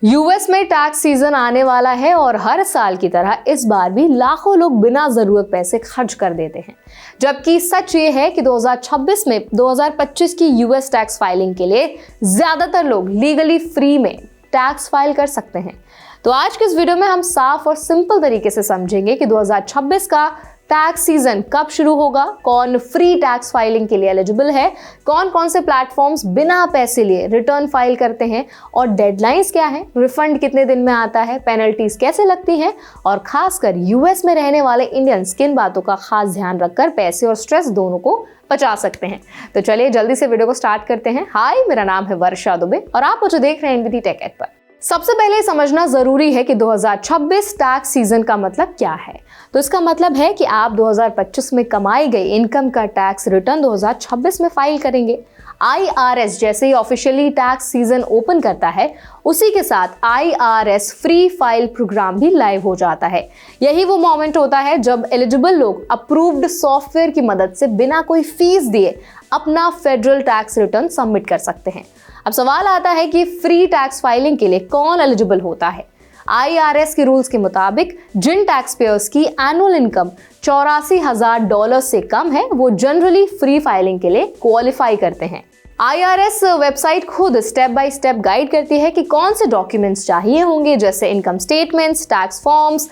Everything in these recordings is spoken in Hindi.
यूएस में टैक्स सीजन आने वाला है और हर साल की तरह इस बार भी लाखों लोग बिना जरूरत पैसे खर्च कर देते हैं। जबकि सच ये है कि 2026 में 2025 की यूएस टैक्स फाइलिंग के लिए ज्यादातर लोग लीगली फ्री में टैक्स फाइल कर सकते हैं। तो आज के इस वीडियो में हम साफ और सिंपल तरीके से समझेंगे कि 2026 का टैक्स सीजन कब शुरू होगा, कौन फ्री टैक्स फाइलिंग के लिए एलिजिबल है, कौन कौन से प्लेटफॉर्म्स बिना पैसे लिए रिटर्न फाइल करते हैं और डेडलाइंस क्या है, रिफंड कितने दिन में आता है, पेनल्टीज कैसे लगती हैं और खासकर यूएस में रहने वाले इंडियंस किन बातों का खास ध्यान रखकर पैसे और स्ट्रेस दोनों को बचा सकते हैं। तो चलिए जल्दी से वीडियो को स्टार्ट करते हैं। हाय, मेरा नाम है वर्षा दुबे और आप मुझे देख रहे हैं एनबीटी टेक एड पर। सबसे पहले समझना जरूरी है कि 2026 टैक्स सीजन का मतलब क्या है। तो इसका मतलब है कि आप 2025 में कमाई गई इनकम का टैक्स रिटर्न 2026 में फाइल करेंगे। IRS जैसे ही ऑफिशियली टैक्स सीजन ओपन करता है, उसी के साथ IRS फ्री फाइल प्रोग्राम भी लाइव हो जाता है। यही वो मोमेंट होता है जब एलिजिबल लोग अप्रूव्ड सॉफ्टवेयर की मदद से बिना कोई फीस दिए अपना फेडरल टैक्स रिटर्न सबमिट कर सकते हैं। अब सवाल आता है कि फ्री टैक्स फाइलिंग के लिए कौन एलिजिबल होता है। IRS के रूल्स के मुताबिक जिन टैक्स पेयर्स की एनुअल इनकम $84,000 से कम है, वो जनरली फ्री फाइलिंग के लिए क्वालिफाई करते हैं। IRS वेबसाइट खुद स्टेप बाय स्टेप गाइड करती है कि कौन से डॉक्यूमेंट्स चाहिए होंगे, जैसे income statements, tax forms,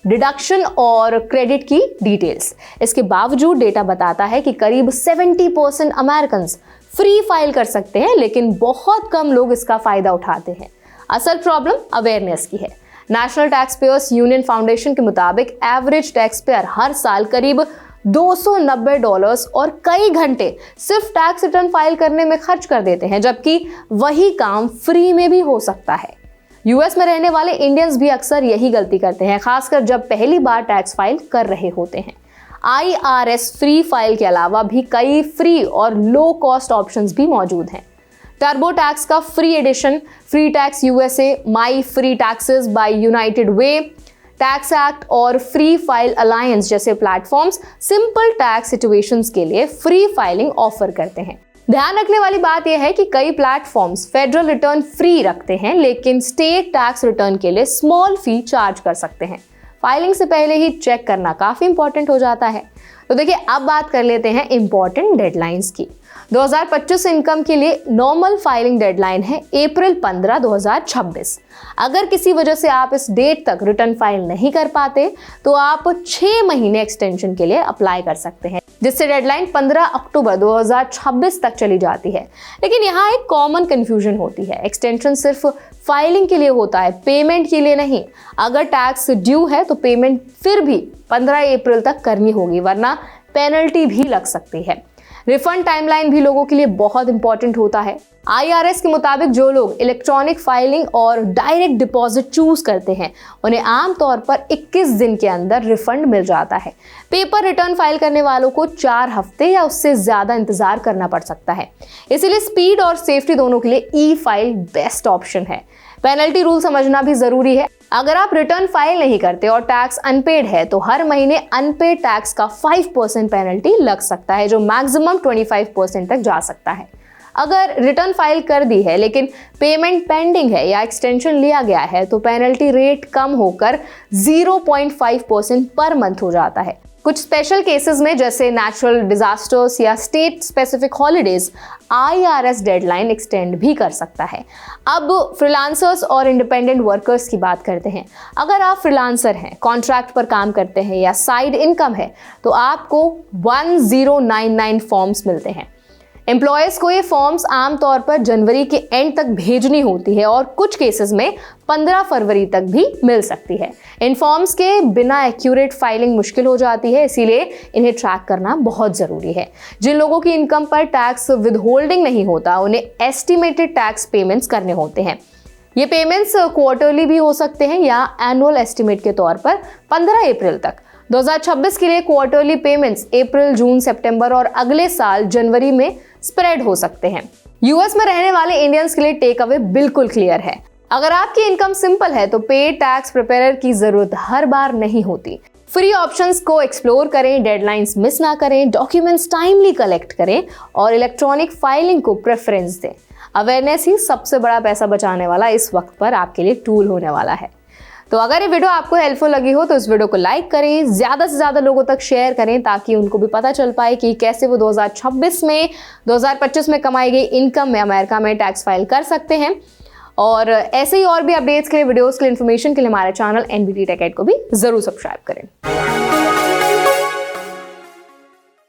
deduction और क्रेडिट की डिटेल्स। इसके बावजूद डेटा बताता है कि करीब 70% अमेरिकन फ्री फाइल कर सकते हैं, लेकिन बहुत कम लोग इसका फायदा उठाते हैं। असल प्रॉब्लम अवेयरनेस की है। National tax payers union foundation के मुताबिक एवरेज टैक्स पेयर हर साल करीब $290 और कई घंटे सिर्फ टैक्स रिटर्न फाइल करने में खर्च कर देते हैं, जबकि वही काम फ्री में भी हो सकता है। यूएस में रहने वाले इंडियंस भी अक्सर यही गलती करते हैं, खासकर जब पहली बार टैक्स फाइल कर रहे होते हैं। IRS फ्री फाइल के अलावा भी कई फ्री और लो कॉस्ट ऑप्शंस भी मौजूद हैं। टर्बो टैक्स का free edition, Free Tax USA, My Free Taxes by United Way, Tax Act और फ्री फाइल अलायंस जैसे प्लेटफॉर्म्स सिंपल टैक्स सिचुएशंस के लिए फ्री फाइलिंग ऑफर करते हैं। ध्यान रखने वाली बात यह है कि कई प्लेटफॉर्म्स फेडरल रिटर्न फ्री रखते हैं, लेकिन स्टेट टैक्स रिटर्न के लिए स्मॉल फी चार्ज कर सकते हैं। फाइलिंग से पहले ही चेक करना काफी इंपॉर्टेंट हो जाता है। तो देखिए, अब बात कर लेते हैं इंपॉर्टेंट डेडलाइंस की। 2025 इनकम के लिए नॉर्मल फाइलिंग डेडलाइन है अप्रैल 15, 2026। अगर किसी वजह से आप इस डेट तक रिटर्न फाइल नहीं कर पाते, तो आप 6 महीने एक्सटेंशन के लिए अप्लाई कर सकते हैं, जिससे डेडलाइन 15 अक्टूबर 2026 तक चली जाती है। लेकिन यहाँ एक कॉमन कंफ्यूजन होती है, एक्सटेंशन सिर्फ फाइलिंग के लिए होता है, पेमेंट के लिए नहीं। अगर टैक्स ड्यू है तो पेमेंट फिर भी 15 अप्रैल तक करनी होगी, वरना पेनल्टी भी लग सकती है। रिफंड टाइमलाइन भी लोगों के लिए बहुत इंपॉर्टेंट होता है। IRS के मुताबिक जो लोग इलेक्ट्रॉनिक फाइलिंग और डायरेक्ट डिपॉजिट चूज करते हैं, उन्हें आमतौर पर 21 दिन के अंदर रिफंड मिल जाता है। पेपर रिटर्न फाइल करने वालों को 4 हफ्ते या उससे ज्यादा इंतजार करना पड़ सकता है। इसीलिए स्पीड और सेफ्टी दोनों के लिए ई-फाइल बेस्ट ऑप्शन है। पेनल्टी रूल समझना भी जरूरी है। अगर आप रिटर्न फाइल नहीं करते और टैक्स अनपेड है, तो हर महीने अनपेड टैक्स का 5% पेनल्टी लग सकता है, जो मैक्सिमम 25% तक जा सकता है। अगर रिटर्न फाइल कर दी है लेकिन पेमेंट पेंडिंग है या एक्सटेंशन लिया गया है, तो पेनल्टी रेट कम होकर 0.5% पर मंथ हो जाता है। कुछ स्पेशल केसेस में, जैसे नेचुरल डिजास्टर्स या state specific holidays, IRS deadline extend भी कर सकता है। अब फ्रीलांसर्स और इंडिपेंडेंट वर्कर्स की बात करते हैं। अगर आप फ्रीलांसर हैं, कॉन्ट्रैक्ट पर काम करते हैं या साइड इनकम है, तो आपको 1099 फॉर्म्स मिलते हैं। एम्प्लॉयर्स को ये फॉर्म्स आमतौर पर जनवरी के एंड तक भेजनी होती है और कुछ केसेस में 15 फरवरी तक भी मिल सकती है। इन फॉर्म्स के बिना एक्यूरेट फाइलिंग मुश्किल हो जाती है, इसीलिए इन्हें ट्रैक करना बहुत जरूरी है। जिन लोगों की इनकम पर टैक्स विदहोल्डिंग नहीं होता, उन्हें एस्टिमेटेड टैक्स पेमेंट्स करने होते हैं। ये पेमेंट्स क्वार्टरली भी हो सकते हैं या एनुअल एस्टिमेट के तौर पर 15 अप्रैल तक। 2026 के लिए क्वार्टरली पेमेंट्स अप्रैल, जून, सितंबर और अगले साल जनवरी में स्प्रेड हो सकते हैं। यूएस में रहने वाले इंडियंस के लिए टेक अवे बिल्कुल क्लियर है। अगर आपकी इनकम सिंपल है, तो पेड टैक्स प्रिपेयर की जरूरत हर बार नहीं होती। फ्री ऑप्शंस को एक्सप्लोर करें, डेडलाइंस मिस ना करें, डॉक्यूमेंट्स टाइमली कलेक्ट करें और इलेक्ट्रॉनिक फाइलिंग को प्रेफरेंस दें। अवेयरनेस ही सबसे बड़ा पैसा बचाने वाला इस वक्त पर आपके लिए टूल होने वाला है। तो अगर ये वीडियो आपको हेल्पफुल लगी हो तो इस वीडियो को लाइक करें, ज़्यादा से ज़्यादा लोगों तक शेयर करें ताकि उनको भी पता चल पाए कि कैसे वो 2026 में 2025 में कमाई गई इनकम में अमेरिका में टैक्स फाइल कर सकते हैं। और ऐसे ही और भी अपडेट्स के लिए, वीडियोस के लिए, इन्फॉर्मेशन के लिए हमारे चैनल NBT Tech Guide को भी ज़रूर सब्सक्राइब करें।